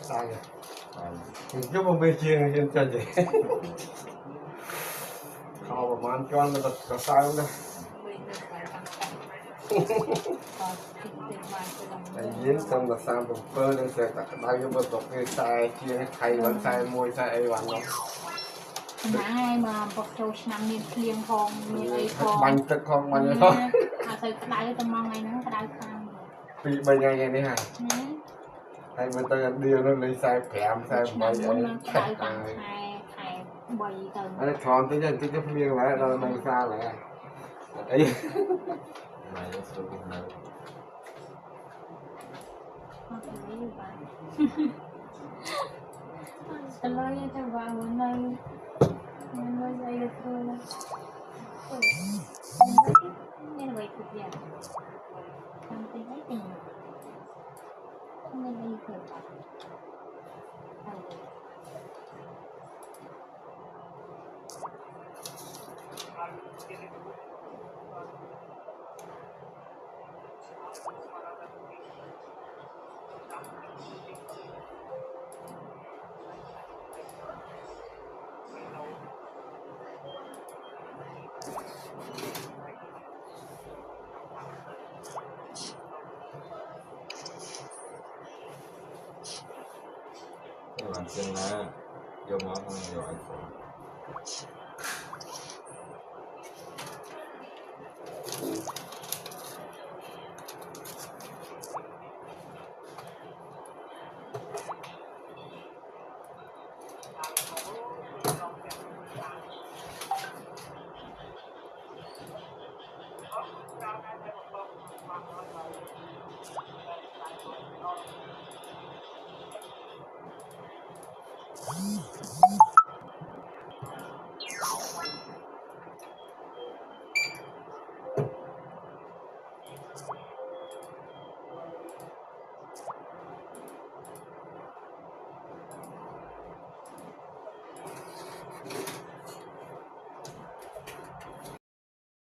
Sai rồi. Giúp một bên chia trên chân gì. Không mà ăn cho ăn là có sai không đâu. Diễn xong là sao một cơ nên sẽ cả đây cái bớt cái sai chia thay vẫn sai môi sai ấy bạn đó. Ai mà bọc châu năm miền thiêng phong miền ấy phong bánh thật không bánh ấy thôi. À thời cái đáy tao mong ngày nó cái đáy khang Vì bây ngày ngày này hả? Hay bây giờ đưa nó lấy sai kèm sai bấy ấy. Cái đáy hai bầy tầng. Anh tròn tới chân cái miếng lại nó đang xa lại. Ấy. Này nó sôi cũng nấu. Telurnya coba menang menang itu ini baik dia sampai ini ini baik Các bạn xem là vô món không rồi.